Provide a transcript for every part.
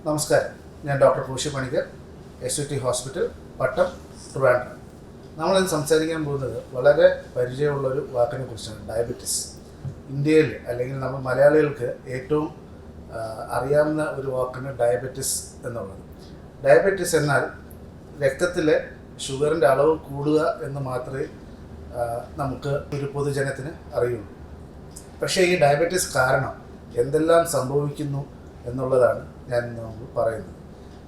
നമസ്കാരം, ഞാൻ doctor പൂഷി Panicker, SUT hospital, പട്ടം, ട്രിവാൻഡ്രം. നമ്മളിന്ന് സംസാരിക്കാൻ പോകുന്നത് വളരെ പരിചയമുള്ളൊരു വാക്കിനെ കുറിച്ചാണ്, ഡയബറ്റിസ്. ഇന്ത്യയിൽ അല്ലെങ്കിൽ നമ്മൾ മലയാളികൾക്ക് ഏറ്റവും അറിയാവുന്ന ഒരു വാക്കാണ് ഡയബറ്റിസ് എന്നുള്ളത്. ഡയബറ്റിസ് എന്നാൽ രക്തത്തിലെ ഷുഗറിൻ്റെ അളവ് കൂടുക എന്ന് മാത്രമേ നമുക്ക് ഒരു പൊതുജനത്തിന് അറിയുള്ളൂ. പക്ഷേ ഈ ഡയബറ്റിസ് കാരണം എന്തെല്ലാം സംഭവിക്കുന്നു എന്നുള്ളതാണ് ഞാൻ നമുക്ക് പറയുന്നത്.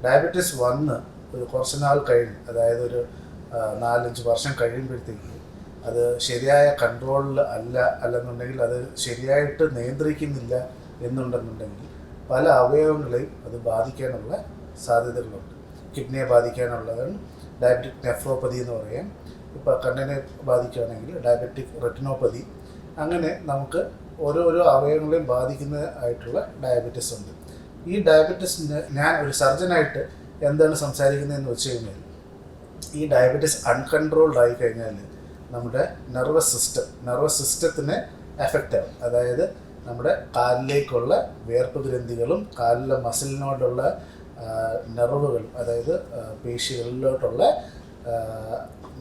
ഡയബറ്റിസ് വന്ന് ഒരു കുറച്ച് നാൾ കഴിഞ്ഞ്, അതായത് ഒരു 4-5 വർഷം കഴിയുമ്പോഴത്തേക്ക് അത് ശരിയായ കൺട്രോളിൽ അല്ലെന്നുണ്ടെങ്കിൽ അത് ശരിയായിട്ട് നിയന്ത്രിക്കുന്നില്ല എന്നുണ്ടെന്നുണ്ടെങ്കിൽ പല അവയവങ്ങളെയും അത് ബാധിക്കാനുള്ള സാധ്യതകളുണ്ട്. കിഡ്നിയെ ബാധിക്കാനുള്ളതാണ് ഡയബറ്റിക് നെഫ്രോപ്പതി എന്ന് പറയാം. ഇപ്പോൾ കണ്ണിനെ ബാധിക്കുകയാണെങ്കിൽ ഡയബറ്റിക് റെറ്റിനോപ്പതി. അങ്ങനെ നമുക്ക് ഓരോരോ അവയവങ്ങളെയും ബാധിക്കുന്നതായിട്ടുള്ള ഡയബറ്റിസ് ഉണ്ട്. ഈ ഡയബറ്റിസിന് ഞാൻ ഒരു സർജനായിട്ട് എന്താണ് സംസാരിക്കുന്നതെന്ന് വെച്ച് കഴിഞ്ഞാൽ, ഈ ഡയബറ്റിസ് അൺകൺട്രോൾഡ് ആയി കഴിഞ്ഞാൽ നമ്മുടെ നെർവസ് സിസ്റ്റത്തിനെ എഫക്റ്റ് ആവും. അതായത് നമ്മുടെ കാലിലേക്കുള്ള വേർപ്പ് ഗ്രന്ഥികളും കാലിലെ മസിലിനോടുള്ള നെർവുകളും, അതായത് പേശികളിലോട്ടുള്ള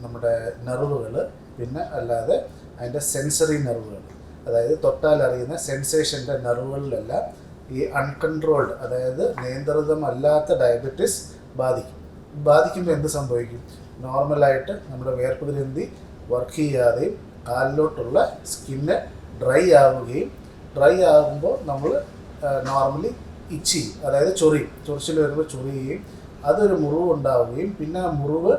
നമ്മുടെ നെർവുകൾ, പിന്നെ അല്ലാതെ അതിൻ്റെ സെൻസറി നെർവുകൾ, അതായത് തൊട്ടാൽ അറിയുന്ന സെൻസേഷൻ്റെ നെർവുകളിലെല്ലാം ഈ അൺകൺട്രോൾഡ്, അതായത് നിയന്ത്രിതമല്ലാത്ത ഡയബറ്റിസ് ബാധിക്കുമ്പോൾ എന്ത് സംഭവിക്കും? നോർമലായിട്ട് നമ്മുടെ വേർപ്പ് ഗ്രന്ഥി വർക്ക് ചെയ്യാതെയും കാലിലോട്ടുള്ള സ്കിന്ന് ഡ്രൈ ആകുമ്പോൾ നമ്മൾ നോർമലി ഇച്ചി, അതായത് ചൊറിച്ചിൽ വരുമ്പോൾ ചൊറിയുകയും അതൊരു മുറിവ് ഉണ്ടാവുകയും പിന്നെ ആ മുറിവ്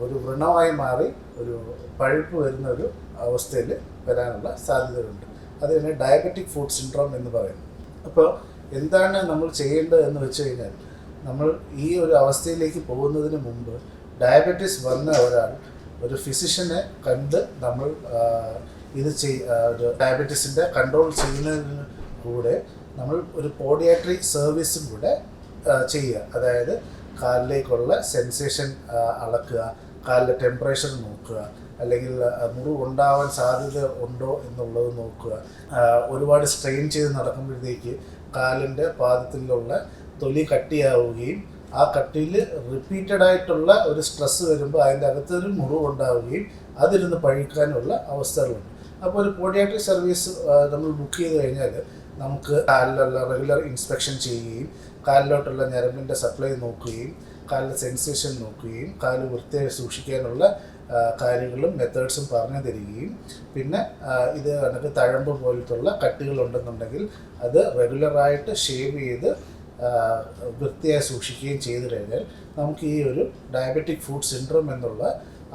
ഒരു വ്രണമായി മാറി ഒരു പഴുപ്പ് വരുന്ന ഒരു അവസ്ഥയിൽ വരാനുള്ള സാധ്യതകളുണ്ട്. അതിനെ ഡയബറ്റിക് ഫുഡ് സിൻഡ്രോം എന്ന് പറയുന്നു. അപ്പോൾ എന്താണ് നമ്മൾ ചെയ്യേണ്ടത് എന്ന് വെച്ച് കഴിഞ്ഞാൽ, നമ്മൾ ഈ ഒരു അവസ്ഥയിലേക്ക് പോകുന്നതിന് മുമ്പ് ഡയബറ്റിസ് വന്ന ഒരാൾ ഒരു ഫിസിഷ്യനെ കണ്ട് നമ്മൾ ഒരു ഡയബറ്റിസിൻ്റെ കൺട്രോൾ ചെയ്യുന്നതിന് കൂടെ നമ്മൾ ഒരു പോഡിയാട്രി സർവീസും കൂടെ ചെയ്യുക. അതായത് കാലിലേക്കുള്ള സെൻസേഷൻ അളക്കുക, കാലിലെ ടെമ്പറേച്ചർ നോക്കുക, അല്ലെങ്കിൽ മുറിവ് ഉണ്ടാവാൻ സാധ്യത ഉണ്ടോ എന്നുള്ളത് നോക്കുക. ഒരുപാട് സ്ട്രെയിൻ ചെയ്ത് നടക്കുമ്പോഴത്തേക്ക് കാലിൻ്റെ പാദത്തിലുള്ള തൊലി കട്ടിയാവുകയും ആ കട്ടിയിൽ റിപ്പീറ്റഡായിട്ടുള്ള ഒരു സ്ട്രെസ്സ് വരുമ്പോൾ അതിൻ്റെ അകത്തൊരു മുറിവ് ഉണ്ടാവുകയും അതിരുന്ന് പഴുക്കാനുള്ള അവസ്ഥകളുണ്ട്. അപ്പോൾ ഒരു പോഡിയാട്രി സർവീസ് നമ്മൾ ബുക്ക് ചെയ്ത് കഴിഞ്ഞാൽ നമുക്ക് കാലിലുള്ള റെഗുലർ ഇൻസ്പെക്ഷൻ ചെയ്യുകയും കാലിലോട്ടുള്ള ഞരമ്പിൻ്റെ സപ്ലൈ നോക്കുകയും കാലിലെ സെൻസേഷൻ നോക്കുകയും കാല് വൃത്തിയായി സൂക്ഷിക്കാനുള്ള കാര്യങ്ങളും മെത്തേഡ്സും പറഞ്ഞു തരികയും പിന്നെ ഇത് കണക്ക് തഴമ്പ് പോലത്തുള്ള കട്ടികളുണ്ടെന്നുണ്ടെങ്കിൽ അത് റെഗുലറായിട്ട് ഷേവ് ചെയ്ത് വൃത്തിയായി സൂക്ഷിക്കുകയും ചെയ്തു കഴിഞ്ഞാൽ നമുക്ക് ഈ ഒരു ഡയബറ്റിക് ഫുഡ് സിൻഡ്രോം എന്നുള്ള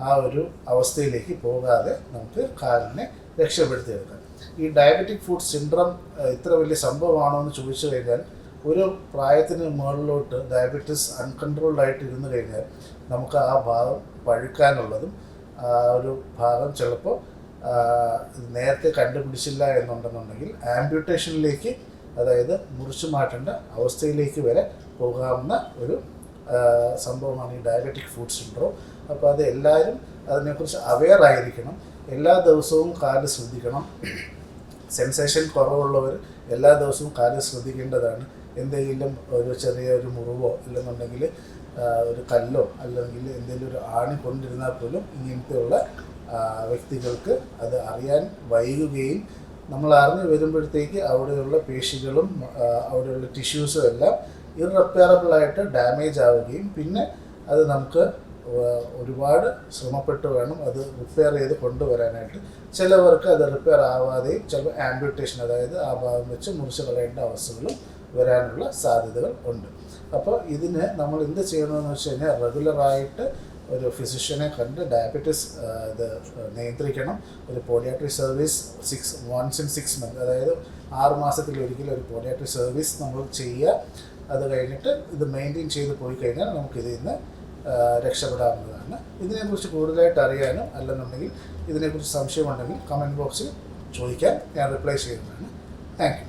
ആ ഒരു അവസ്ഥയിലേക്ക് പോകാതെ നമുക്ക് കാലിനെ രക്ഷപ്പെടുത്തിയെടുക്കാം. ഈ ഡയബറ്റിക് ഫുഡ് സിൻഡ്രോം ഇത്ര വലിയ സംഭവമാണോ എന്ന് ചോദിച്ചു കഴിഞ്ഞാൽ, ഒരു പ്രായത്തിന് മുകളിലോട്ട് ഡയബറ്റിസ് അൺകൺട്രോൾഡ് ആയിട്ട് ഇരുന്ന് കഴിഞ്ഞാൽ നമുക്ക് ആ ഭാഗം പഴുക്കാനുള്ളതും ഒരു ഭാഗം ചിലപ്പോൾ നേരത്തെ കണ്ടുപിടിച്ചില്ല എന്നുണ്ടെന്നുണ്ടെങ്കിൽ ആംപ്യൂട്ടേഷനിലേക്ക്, അതായത് മുറിച്ചു മാറ്റേണ്ട അവസ്ഥയിലേക്ക് വരെ പോകാവുന്ന ഒരു സംഭവമാണ് ഈ ഡയബറ്റിക് ഫുഡ് സിൻഡ്രോം. അപ്പോൾ അത് എല്ലാവരും അതിനെക്കുറിച്ച് അവെയർ ആയിരിക്കണം. എല്ലാ ദിവസവും കാല് ശ്രദ്ധിക്കണം. സെൻസേഷൻ കുറവുള്ളവർ എല്ലാ ദിവസവും കാല് ശ്രദ്ധിക്കേണ്ടതാണ്. എന്തെങ്കിലും ഒരു ചെറിയൊരു മുറിവോ അല്ലെന്നുണ്ടെങ്കിൽ ഒരു കല്ലോ അല്ലെങ്കിൽ എന്തെങ്കിലും ഒരു ആണി കൊണ്ടിരുന്നാൽ പോലും ഇങ്ങനത്തെയുള്ള വ്യക്തികൾക്ക് അത് അറിയാൻ വൈകുകയും നമ്മൾ അറിഞ്ഞു വരുമ്പോഴത്തേക്ക് അവിടെയുള്ള പേശികളും അവിടെയുള്ള ടിഷ്യൂസും എല്ലാം ഇററിപ്പയറബിളായിട്ട് ഡാമേജ് ആവുകയും പിന്നെ അത് നമുക്ക് ഒരുപാട് ശ്രമപ്പെട്ട് വേണം അത് റിപ്പയർ ചെയ്ത് കൊണ്ടുവരാനായിട്ട്. ചിലവർക്ക് അത് റിപ്പയർ ആവാതെയും ചിലപ്പോൾ ആംപ്യൂട്ടേഷൻ, അതായത് ആ ഭാഗം വെച്ച് മുറിച്ച് കളയേണ്ട അവസ്ഥകളും വരാനുള്ള സാധ്യതകൾ ഉണ്ട്. അപ്പോൾ ഇതിന് നമ്മൾ എന്ത് ചെയ്യണമെന്ന് വെച്ച് കഴിഞ്ഞാൽ, റെഗുലറായിട്ട് ഒരു ഫിസിഷ്യനെ കണ്ട് ഡയബറ്റിസ് ഇത് നിയന്ത്രിക്കണം. ഒരു podiatry service once in 6 months, അതായത് 6 മാസത്തിലൊരിക്കലും ഒരു പോഡിയാട്രി സർവീസ് നമ്മൾ ചെയ്യുക. അത് കഴിഞ്ഞിട്ട് ഇത് മെയിൻറ്റെയിൻ ചെയ്ത് പോയി കഴിഞ്ഞാൽ നമുക്കിതിൽ നിന്ന് രക്ഷപ്പെടാവുന്നതാണ്. ഇതിനെക്കുറിച്ച് കൂടുതലായിട്ട് അറിയാനും അല്ലെന്നുണ്ടെങ്കിൽ ഇതിനെക്കുറിച്ച് സംശയമുണ്ടെങ്കിൽ കമൻറ്റ് ബോക്സിൽ ചോദിക്കാൻ ഞാൻ റിപ്ലൈ ചെയ്യുന്നതാണ്. Thank you.